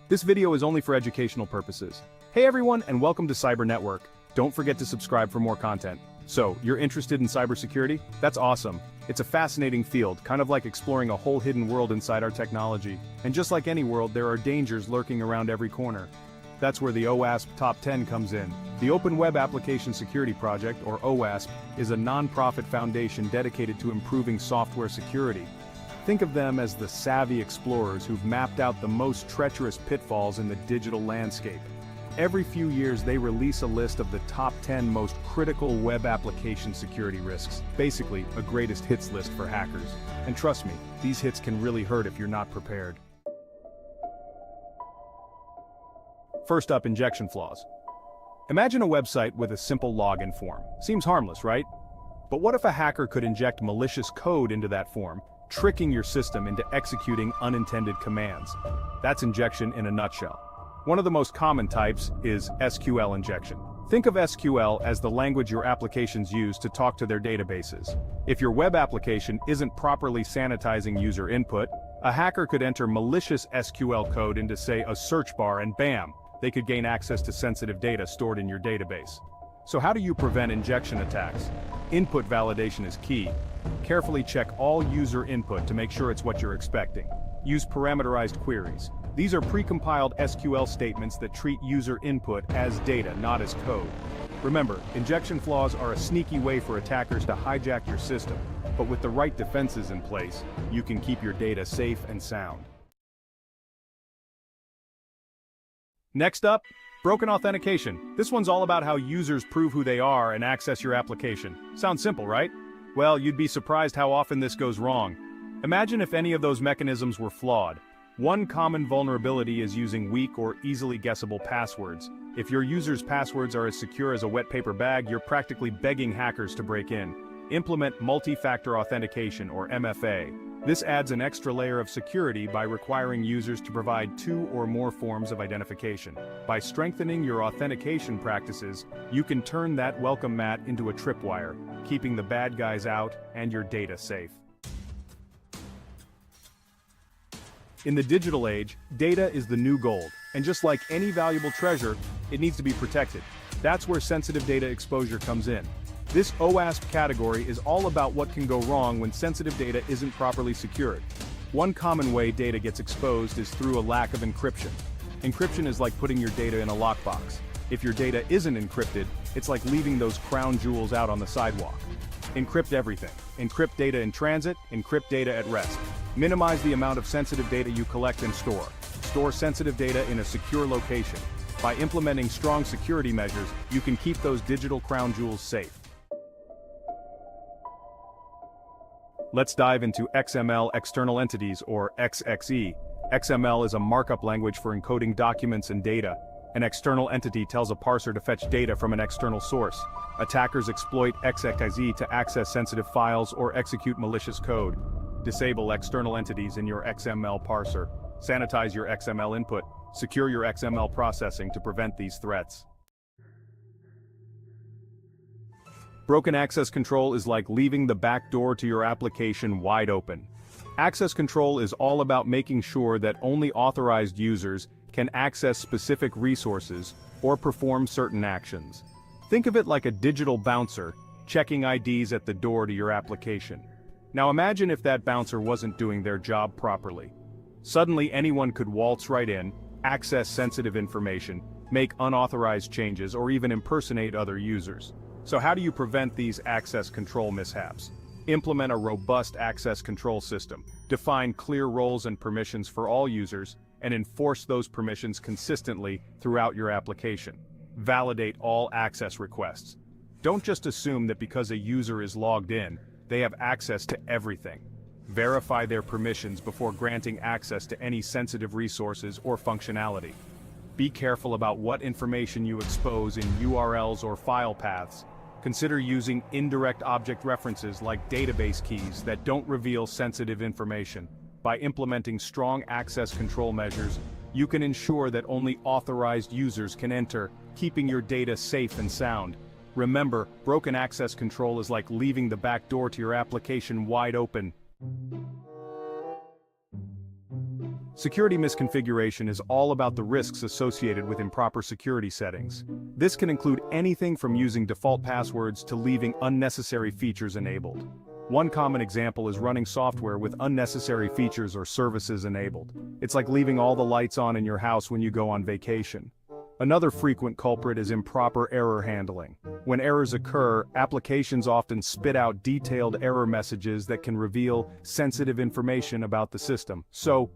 This video is only for educational purposes. Hey everyone, and welcome to Cyber Network. Don't forget to subscribe for more content. So, you're interested in cybersecurity? That's awesome. It's a fascinating field, kind of like exploring a whole hidden world inside our technology. And just like any world, there are dangers lurking around every corner. That's where the OWASP Top 10 comes in. The Open Web Application Security Project, or OWASP, is a non-profit foundation dedicated to improving software security. Think of them as the savvy explorers who've mapped out the most treacherous pitfalls in the digital landscape. Every few years they release a list of the top 10 most critical web application security risks, basically a greatest hits list for hackers. And trust me, these hits can really hurt if you're not prepared. First up, injection flaws. Imagine a website with a simple login form. Seems harmless, right? But what if a hacker could inject malicious code into that form, tricking your system into executing unintended commands? That's injection in a nutshell. One of the most common types is SQL injection. Think of SQL as the language your applications use to talk to their databases. If your web application isn't properly sanitizing user input, a hacker could enter malicious SQL code into, say, a search bar, and bam, they could gain access to sensitive data stored in your database. So how do you prevent injection attacks? Input validation is key. Carefully check all user input to make sure it's what you're expecting. Use parameterized queries. These are precompiled SQL statements that treat user input as data, not as code. Remember, injection flaws are a sneaky way for attackers to hijack your system, but with the right defenses in place, you can keep your data safe and sound. Next up, broken authentication. This one's all about how users prove who they are and access your application. Sounds simple, right? Well, you'd be surprised how often this goes wrong. Imagine if any of those mechanisms were flawed. One common vulnerability is using weak or easily guessable passwords. If your users' passwords are as secure as a wet paper bag, you're practically begging hackers to break in. Implement multi-factor authentication, or MFA. This adds an extra layer of security by requiring users to provide 2 or more forms of identification. By strengthening your authentication practices, you can turn that welcome mat into a tripwire, keeping the bad guys out and your data safe. In the digital age, data is the new gold, and just like any valuable treasure, it needs to be protected. That's where sensitive data exposure comes in. This OWASP category is all about what can go wrong when sensitive data isn't properly secured. One common way data gets exposed is through a lack of encryption. Encryption is like putting your data in a lockbox. If your data isn't encrypted, it's like leaving those crown jewels out on the sidewalk. Encrypt everything. Encrypt data in transit, encrypt data at rest. Minimize the amount of sensitive data you collect and store. Store sensitive data in a secure location. By implementing strong security measures, you can keep those digital crown jewels safe. Let's dive into XML external entities, or XXE. XML is a markup language for encoding documents and data. An external entity tells a parser to fetch data from an external source. Attackers exploit XXE to access sensitive files or execute malicious code. Disable external entities in your XML parser. Sanitize your XML input. Secure your XML processing to prevent these threats. Broken access control is like leaving the back door to your application wide open. Access control is all about making sure that only authorized users can access specific resources or perform certain actions. Think of it like a digital bouncer, checking IDs at the door to your application. Now imagine if that bouncer wasn't doing their job properly. Suddenly anyone could waltz right in, access sensitive information, make unauthorized changes, or even impersonate other users. So how do you prevent these access control mishaps? Implement a robust access control system. Define clear roles and permissions for all users, and enforce those permissions consistently throughout your application. Validate all access requests. Don't just assume that because a user is logged in, they have access to everything. Verify their permissions before granting access to any sensitive resources or functionality. Be careful about what information you expose in URLs or file paths. Consider using indirect object references like database keys that don't reveal sensitive information. By implementing strong access control measures, you can ensure that only authorized users can enter, keeping your data safe and sound. Remember, broken access control is like leaving the back door to your application wide open. Security misconfiguration is all about the risks associated with improper security settings. This can include anything from using default passwords to leaving unnecessary features enabled. One common example is running software with unnecessary features or services enabled. It's like leaving all the lights on in your house when you go on vacation. Another frequent culprit is improper error handling. When errors occur, applications often spit out detailed error messages that can reveal sensitive information about the system. So,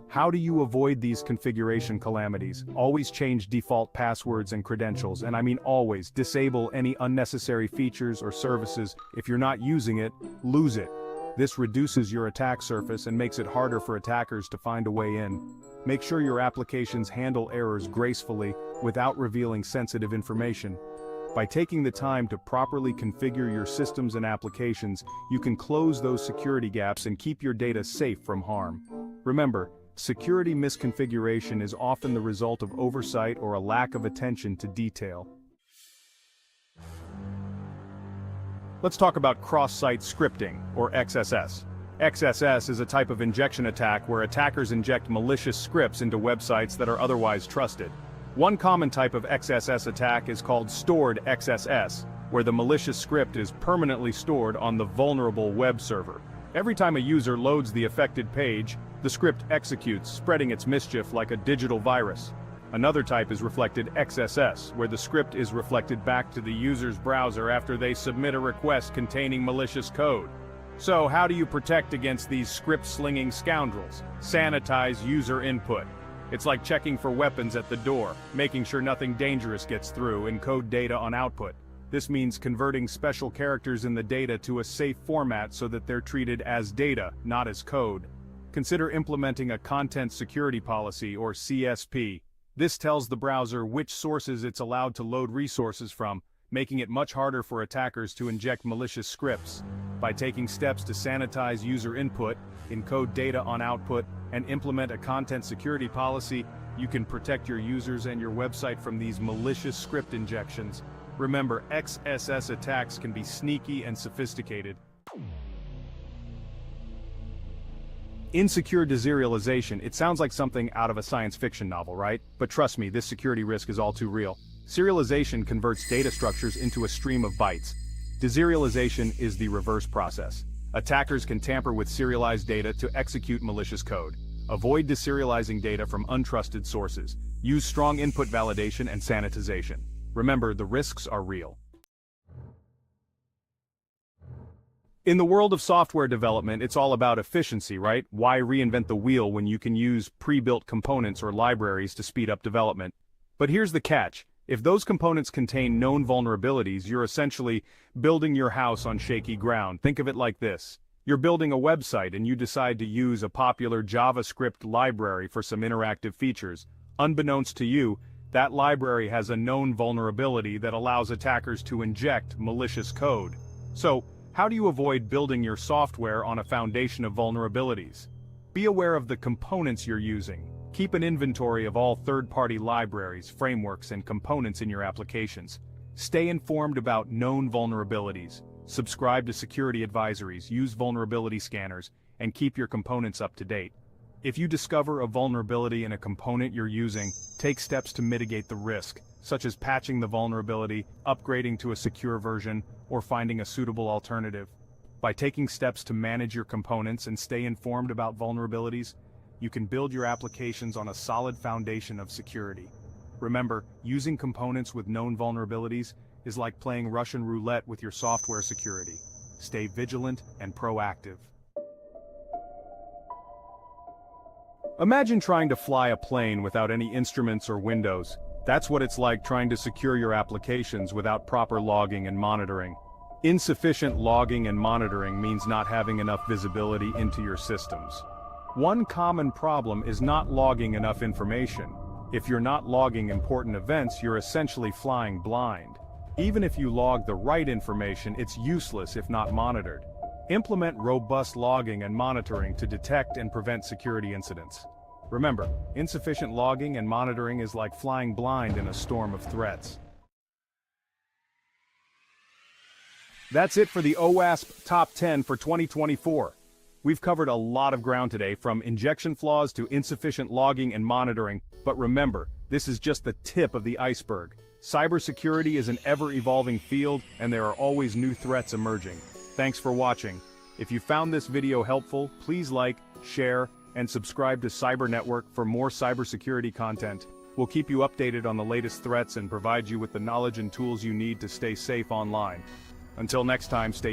how do you avoid these configuration calamities? Always change default passwords and credentials, and I mean always. Disable any unnecessary features or services. If you're not using it, lose it. This reduces your attack surface and makes it harder for attackers to find a way in. Make sure your applications handle errors gracefully without revealing sensitive information. By taking the time to properly configure your systems and applications, you can close those security gaps and keep your data safe from harm. Remember, security misconfiguration is often the result of oversight or a lack of attention to detail. Let's talk about cross-site scripting, or XSS. XSS is a type of injection attack where attackers inject malicious scripts into websites that are otherwise trusted. One common type of XSS attack is called stored XSS, where the malicious script is permanently stored on the vulnerable web server. Every time a user loads the affected page, the script executes, spreading its mischief like a digital virus. Another type is reflected XSS, where the script is reflected back to the user's browser after they submit a request containing malicious code. So, how do you protect against these script-slinging scoundrels? Sanitize user input. It's like checking for weapons at the door, making sure nothing dangerous gets through, encode data on output. This means converting special characters in the data to a safe format so that they're treated as data, not as code. Consider implementing a content security policy, or CSP. This tells the browser which sources it's allowed to load resources from, making it much harder for attackers to inject malicious scripts. By taking steps to sanitize user input, encode data on output, and implement a content security policy, you can protect your users and your website from these malicious script injections. Remember, XSS attacks can be sneaky and sophisticated. Insecure deserialization. It sounds like something out of a science fiction novel, right? But trust me, this security risk is all too real. Serialization converts data structures into a stream of bytes. Deserialization is the reverse process. Attackers can tamper with serialized data to execute malicious code. Avoid deserializing data from untrusted sources. Use strong input validation and sanitization. Remember, the risks are real. In the world of software development, it's all about efficiency, right? Why reinvent the wheel when you can use pre-built components or libraries to speed up development? But here's the catch. If those components contain known vulnerabilities, you're essentially building your house on shaky ground. Think of it like this. You're building a website and you decide to use a popular JavaScript library for some interactive features. Unbeknownst to you, that library has a known vulnerability that allows attackers to inject malicious code. So, how do you avoid building your software on a foundation of vulnerabilities? Be aware of the components you're using. Keep an inventory of all third-party libraries, frameworks, and components in your applications. Stay informed about known vulnerabilities. Subscribe to security advisories, use vulnerability scanners, and keep your components up to date. If you discover a vulnerability in a component you're using, take steps to mitigate the risk, such as patching the vulnerability, upgrading to a secure version, or finding a suitable alternative. By taking steps to manage your components and stay informed about vulnerabilities, you can build your applications on a solid foundation of security. Remember, using components with known vulnerabilities is like playing Russian roulette with your software security. Stay vigilant and proactive. Imagine trying to fly a plane without any instruments or windows. That's what it's like trying to secure your applications without proper logging and monitoring. Insufficient logging and monitoring means not having enough visibility into your systems. One common problem is not logging enough information. If you're not logging important events, you're essentially flying blind. Even if you log the right information, it's useless if not monitored. Implement robust logging and monitoring to detect and prevent security incidents. Remember, insufficient logging and monitoring is like flying blind in a storm of threats. That's it for the OWASP Top 10 for 2024. We've covered a lot of ground today, from injection flaws to insufficient logging and monitoring, but remember, this is just the tip of the iceberg. Cybersecurity is an ever-evolving field, and there are always new threats emerging. Thanks for watching. If you found this video helpful, please like, share, and subscribe to Cyber Network for more cybersecurity content. We'll keep you updated on the latest threats and provide you with the knowledge and tools you need to stay safe online. Until next time, stay